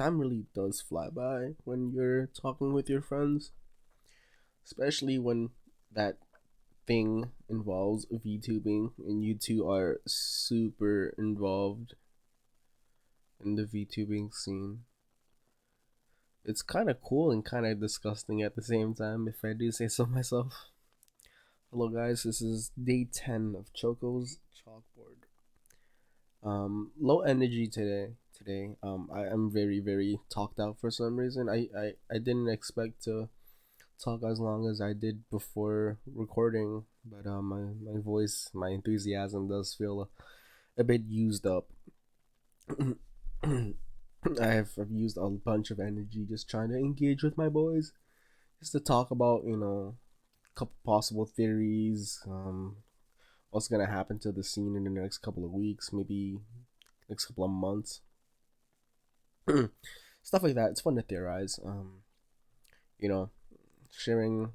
time really does fly by when you're talking with your friends, especially when that thing involves VTubing and you two are super involved in the VTubing scene. It's kind of cool and kind of disgusting at the same time, if I do say so myself. Hello, guys. This is day 10 of Choco's chalkboard. Low energy today. I am very, very talked out for some reason. I didn't expect to talk as long as I did before recording, but my voice, my enthusiasm does feel a bit used up. I've used a bunch of energy just trying to engage with my boys, just to talk about couple possible theories, what's gonna happen to the scene in the next couple of weeks, maybe next couple of months, stuff like that. It's fun to theorize. You know, sharing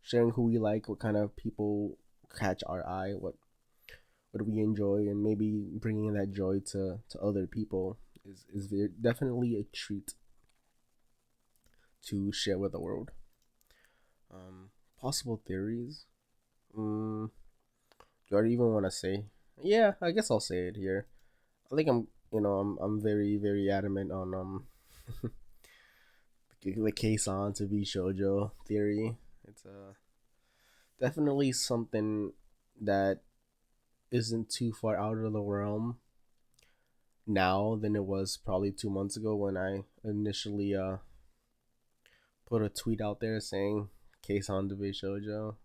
sharing who we like, what kind of people catch our eye, what we enjoy, and maybe bringing that joy to other people is definitely a treat to share with the world. Possible theories. Mm, do I even want to say? Yeah, I guess I'll say it here. I think I'm very very adamant on the case on to be shoujo theory. It's definitely something that isn't too far out of the realm now than it was probably 2 months ago when I initially put a tweet out there saying case on to be shoujo.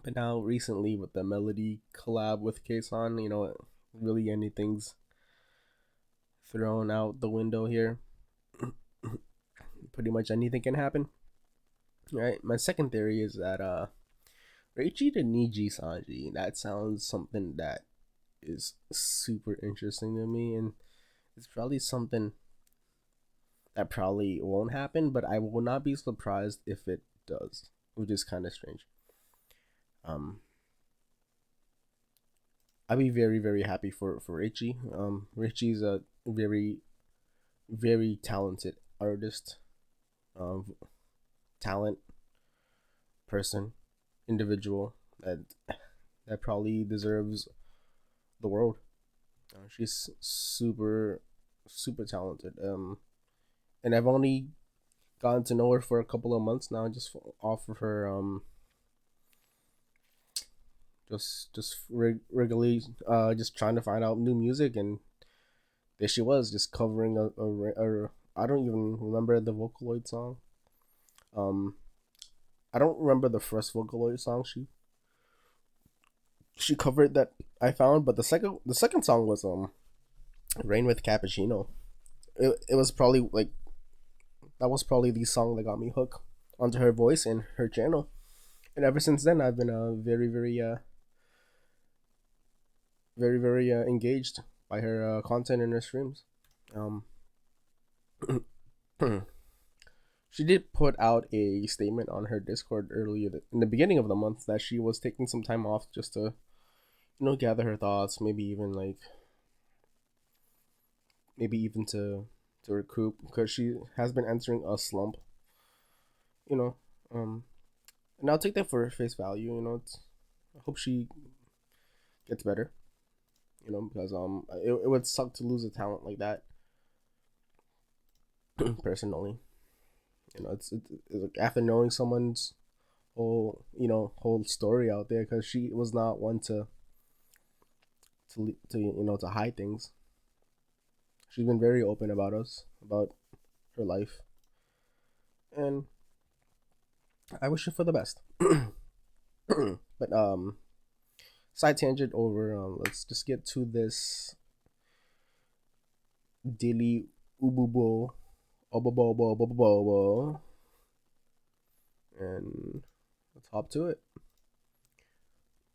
But now recently with the Melody collab with Kason, really anything's thrown out the window here. Pretty much anything can happen. Right. My second theory is that Reichi to Niji Sanji. That sounds something that is super interesting to me, and it's probably something that probably won't happen, but I will not be surprised if it does, which is kind of strange. Um, I'd be very very happy for Reichi. Reichi's a very very talented artist, um, talent person, individual that probably deserves the world. She's super super talented. And I've only gotten to know her for a couple of months now, just off of her regularly just trying to find out new music, and there she was just covering a I don't even remember the Vocaloid song. Um, I don't remember the first Vocaloid song she covered that I found, but the second song was Rain with Cappuccino. It was probably like that was probably the song that got me hooked onto her voice and her channel, and ever since then I've been very engaged by her content and her streams. Um, she did put out a statement on her Discord earlier in the beginning of the month that she was taking some time off just to gather her thoughts, maybe even to recoup because she has been entering a slump. You know, um, and I'll take that for face value. I hope she gets better. Because it would suck to lose a talent like that. Personally, it's like after knowing someone's whole story out there, because she was not one to hide things. She's been very open about her life, and I wish her for the best. But side tangent over. Let's just get to this daily ububo obobo, and let's hop to it.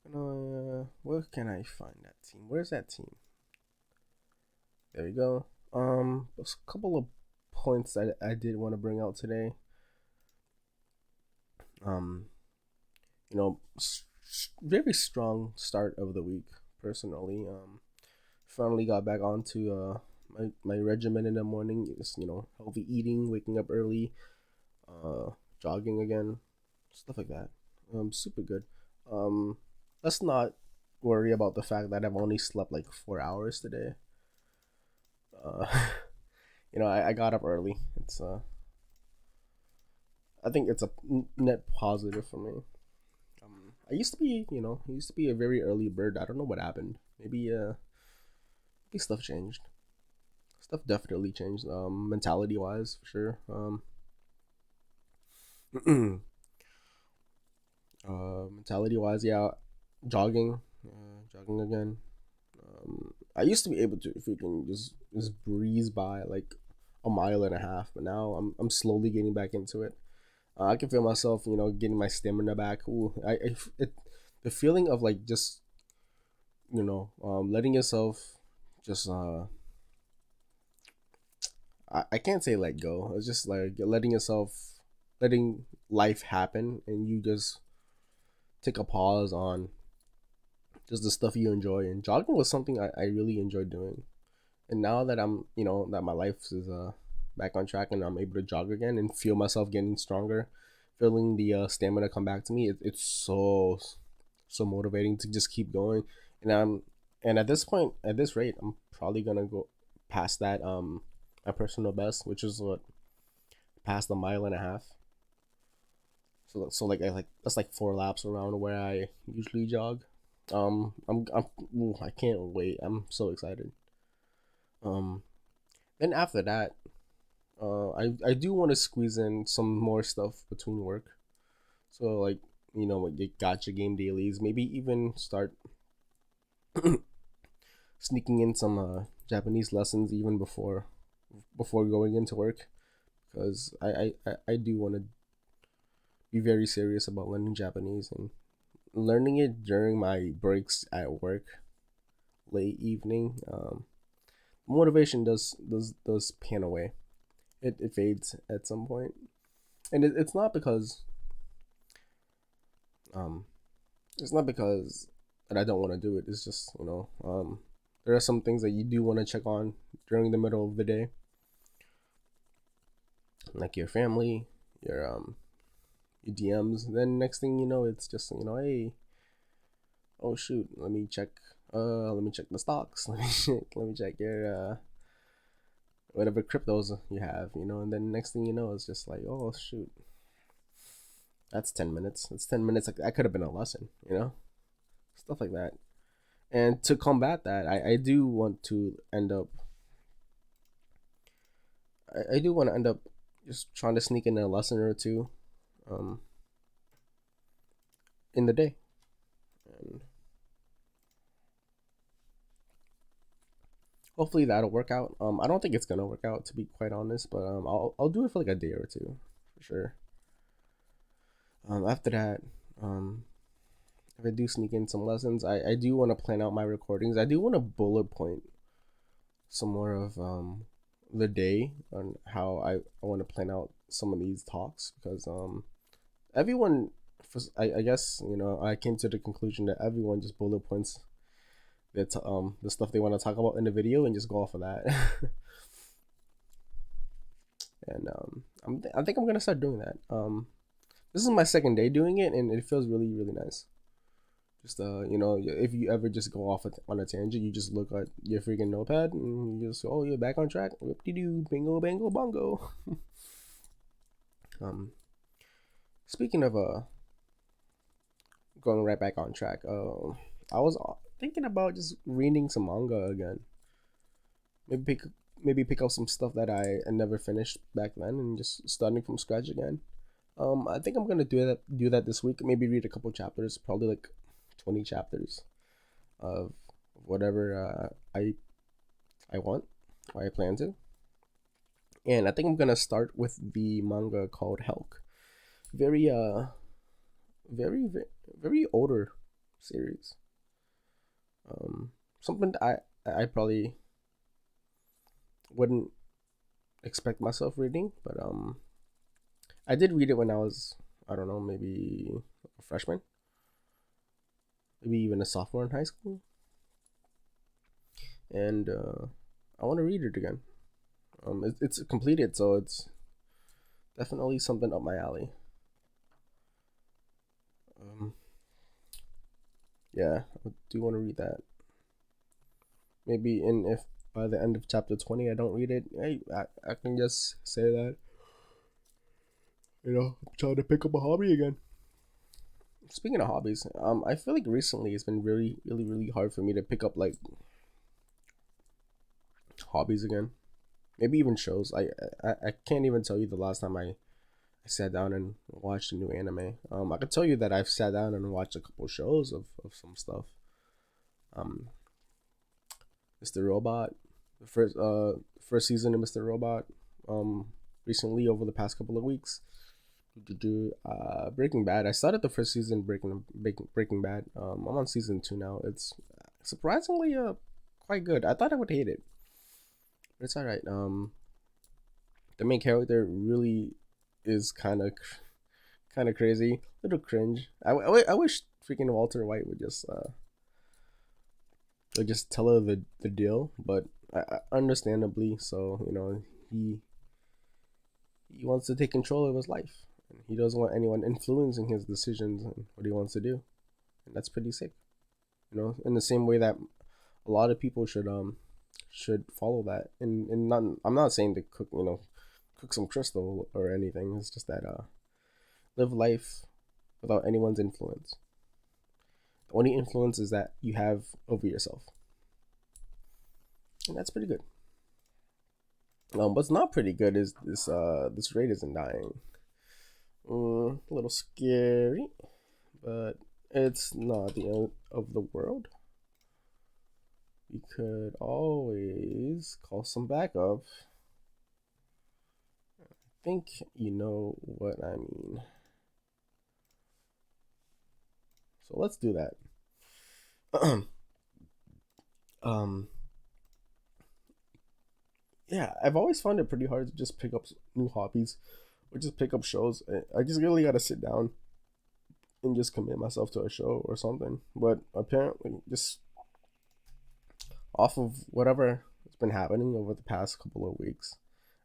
Where can I find that team? Where's that team? There you go. There's a couple of points that I did want to bring out today. Um, very strong start of the week. Personally, finally got back onto my regimen in the morning is healthy eating, waking up early, uh, jogging again, stuff like that. Super good. Um, let's not worry about the fact that I've only slept like 4 hours today. Uh, I got up early. I think it's a net positive for me. I used to be a very early bird. I don't know what happened. Maybe stuff changed. Stuff definitely changed. Mentality wise, for sure. Mentality wise, yeah. Jogging, jogging again. I used to be able to freaking just breeze by like a mile and a half, but now I'm slowly getting back into it. I can feel myself, getting my stamina back. Ooh, the feeling of like just letting yourself just I can't say let go. It's just like letting life happen, and you just take a pause on just the stuff you enjoy. And jogging was something I really enjoyed doing. And now that I'm that my life is back on track and I'm able to jog again and feel myself getting stronger, feeling the stamina come back to me, it's so motivating to just keep going. And at this point, at this rate, I'm probably gonna go past that my personal best, which is what, past the mile and a half. So like that's like 4 laps around where I usually jog. Ooh, I can't wait. I'm so excited. Um, then after that, I do want to squeeze in some more stuff between work. So like like the gotcha game dailies. Maybe even start sneaking in some Japanese lessons even before going into work, because I do want to be very serious about learning Japanese, and learning it during my breaks at work, late evening. Motivation does pan away. It fades at some point, and it's not because um that I don't want to do it. It's just there are some things that you do want to check on during the middle of the day, like your family, your DMs. Then next thing you know, it's just hey, oh shoot, let me check the stocks. Let me check your whatever cryptos you have, and then next thing you know, it's just like, oh shoot, that's 10 minutes. That's 10 minutes. Like that could have been a lesson, stuff like that. And to combat that, I do want to end up. I do want to end up just trying to sneak in a lesson or two, um, in the day, and hopefully that'll work out. I don't think it's gonna work out, to be quite honest, but I'll do it for like a day or two, for sure. After that, um, if I do sneak in some lessons, I do want to plan out my recordings. I do want to bullet point some more of the day on how I want to plan out some of these talks, because everyone, I guess I came to the conclusion that everyone just bullet points the stuff they want to talk about in the video and just go off of that. And I think I'm gonna start doing that. This is my second day doing it, and it feels really really nice. Just if you ever just go off on a tangent, you just look at your freaking notepad and you just, oh, you're back on track. Whoop de doo, bingo bango bongo. um, Speaking of going right back on track, I was thinking about just reading some manga again. Maybe pick maybe pick up some stuff that I never finished back then and just starting from scratch again. I think I'm gonna do that this week. Maybe read a couple chapters, probably like 20 chapters of whatever I want or I plan to. And I think I'm gonna start with the manga called Helk. Very very older series. Something that I probably wouldn't expect myself reading, but I did read it when I was, I don't know, maybe a freshman, maybe even a sophomore in high school, and I want to read it again. It's completed, so it's definitely something up my alley. Um, yeah, I do want to read that. Maybe in if by the end of chapter 20 I don't read it, hey, I can just say that I'm trying to pick up a hobby again. Speaking of hobbies, I feel like recently it's been really, really, really hard for me to pick up like hobbies again. Maybe even shows. I can't even tell you the last time I sat down and watched a new anime. I could tell you that I've sat down and watched a couple shows of some stuff. Um, Mr. Robot, the first season of Mr. Robot. Um, Recently over the past couple of weeks. Breaking Bad. I started the first season Breaking Bad. I'm on season 2 now. It's surprisingly quite good. I thought I would hate it, but it's all right. The main character really is kind of crazy, a little cringe. I wish freaking Walter White would just tell her the deal, but understandably so. He wants to take control of his life, and he doesn't want anyone influencing his decisions and what he wants to do, and that's pretty sick. In the same way that a lot of people should follow that, and not I'm not saying to cook some crystal or anything. It's just that live life without anyone's influence. The only influence is that you have over yourself, and that's pretty good. What's not pretty good is this raid isn't dying. A little scary, but it's not the end of the world. We could always call some backup. I think you know what I mean. So let's do that. um, yeah, I've always found it pretty hard to just pick up new hobbies or just pick up shows. I just really gotta sit down and just commit myself to a show or something. But apparently, just off of whatever has been happening over the past couple of weeks,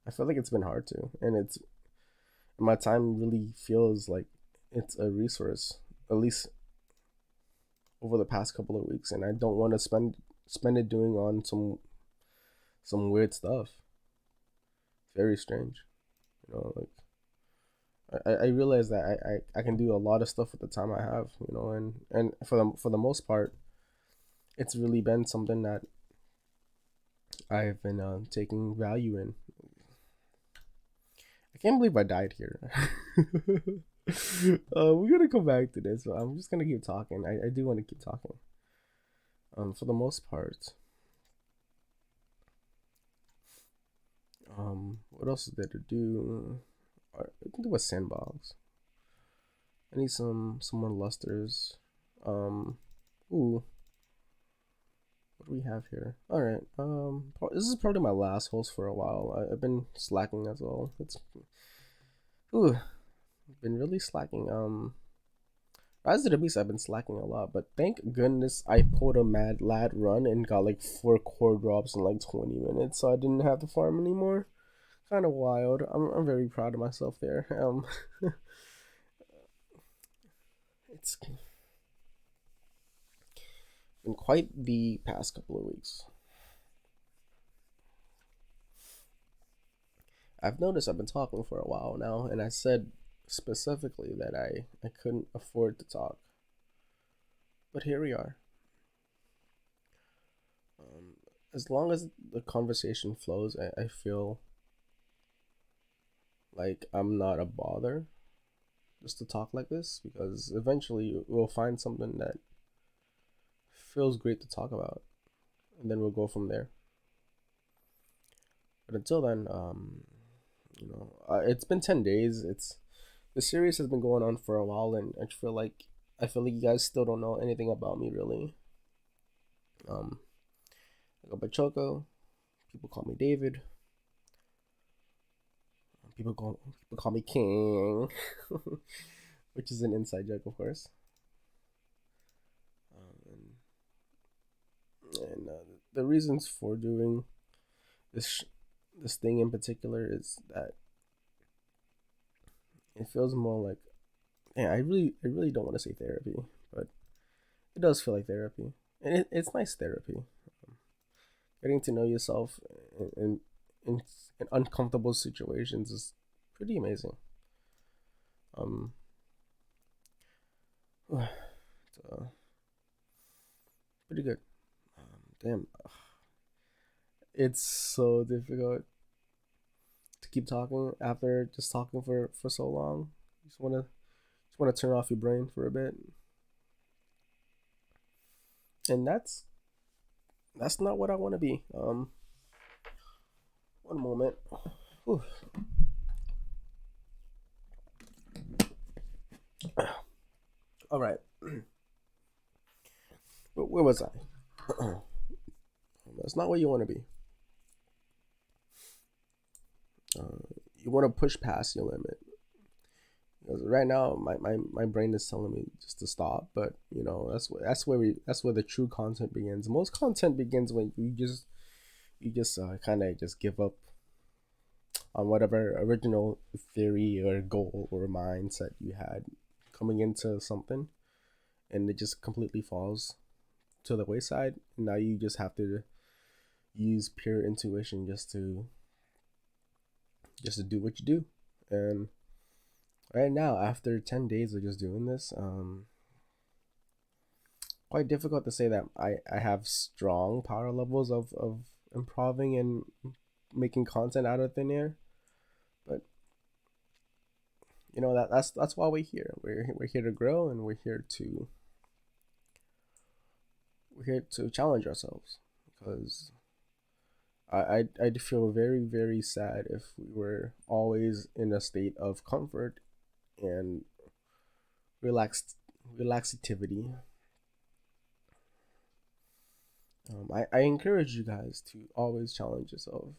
I feel like it's been hard to, and my time really feels like it's a resource, at least over the past couple of weeks, and I don't want to spend it doing on some weird stuff. Very strange, like I realize that I can do a lot of stuff with the time I have, and for the most part, it's really been something that I've been taking value in. I can't believe I died here. We're gonna come back to this, but I'm just gonna keep talking. I do want to keep talking. For the most part. What else is there to do? I can do a sandbox. I need some more lusters. Ooh, what do we have here? All right. This is probably my last host for a while. I've been slacking as well. Been really slacking. Rise of the Beast, I've been slacking a lot, but thank goodness I pulled a mad lad run and got like 4 core drops in like 20 minutes, so I didn't have to farm anymore. Kind of wild. I'm very proud of myself there. It's been quite the past couple of weeks. I've noticed I've been talking for a while now, and I said specifically that I couldn't afford to talk. But here we are. As long as the conversation flows, I feel like I'm not a bother just to talk like this, because eventually we'll find something that feels great to talk about, and then we'll go from there. But until then, it's been 10 days. The series has been going on for a while, and I feel like you guys still don't know anything about me really. I go by Choco. People call me David. People call me King, which is an inside joke, of course. And the reasons for doing this this thing in particular is that it feels more like, yeah, I really don't want to say therapy, but it does feel like therapy, and it's nice therapy. Getting to know yourself in, in uncomfortable situations is pretty amazing. Um, it's pretty good. Damn, it's so difficult to keep talking after just talking for so long. You just wanna turn off your brain for a bit, and that's not what I want to be. One moment. Whew. All right, where was I? That's not where you want to be. You want to push past your limit. Because right now, my brain is telling me just to stop, but that's where the true content begins. Most content begins when you just kind of just give up on whatever original theory or goal or mindset you had coming into something, and it just completely falls to the wayside. And now you just have to use pure intuition just to do what you do. And right now, after 10 days of just doing this, quite difficult to say that I have strong power levels of improving and making content out of thin air. But that's why we're here. We're here to grow, and we're here to challenge ourselves, because I'd feel very, very sad if we were always in a state of comfort and relaxed relaxativity. I encourage you guys to always challenge yourself,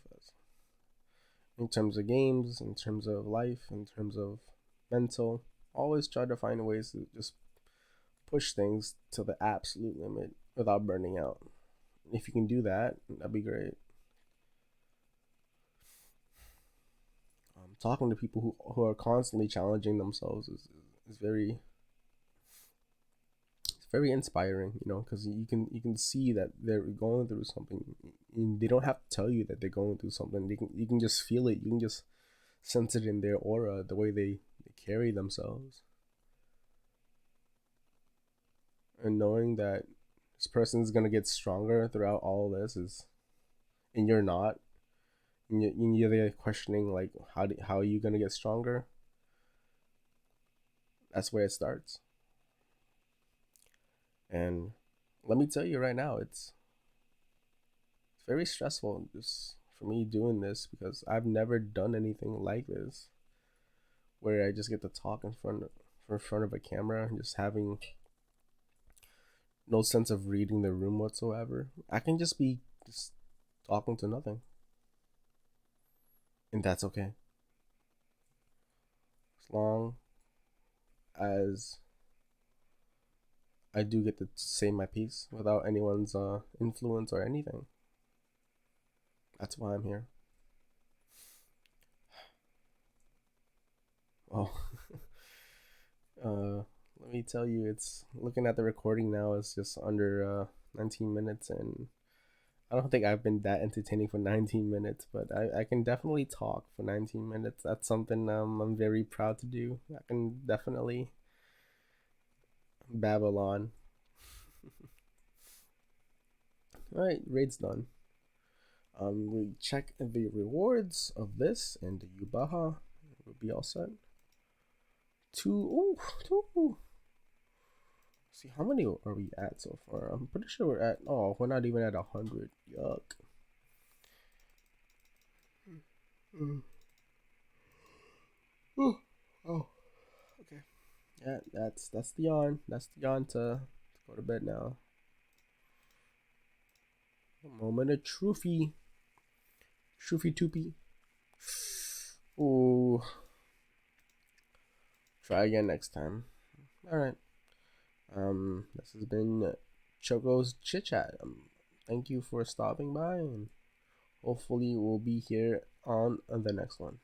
in terms of games, in terms of life, in terms of mental. Always try to find ways to just push things to the absolute limit without burning out. If you can do that, that'd be great. Talking to people who are constantly challenging themselves is very it's very inspiring, because you can see that they're going through something, and they don't have to tell you that they're going through something. You can just feel it. You can just sense it in their aura, the way they carry themselves, and knowing that this person is gonna get stronger throughout all this is, and you're not, and you're there questioning, like, how are you gonna get stronger? That's where it starts. And let me tell you right now, it's very stressful just for me doing this, because I've never done anything like this, where I just get to talk in front of a camera and just having no sense of reading the room whatsoever. I can just be just talking to nothing, and that's okay, as long as I do get to say my piece without anyone's influence or anything. That's why I'm here. Oh, let me tell you, it's looking at the recording now. It's just under 19 minutes, and I don't think I've been that entertaining for 19 minutes, but I can definitely talk for 19 minutes. That's something I'm very proud to do. I can definitely babble on. All right, raid's done. We check the rewards of this, and the Yubaha will be all set. Two. See, how many are we at so far? I'm pretty sure we're at. Oh, we're not even at 100. Yuck. Mm. Oh, okay. Yeah, that's the yawn. That's the yawn to go to bed now. A moment of truthie. Truthie toopy. Ooh. Try again next time. Alright. This has been Choco's Chitchat. Thank you for stopping by, and Hopefully, we'll be here on the next one.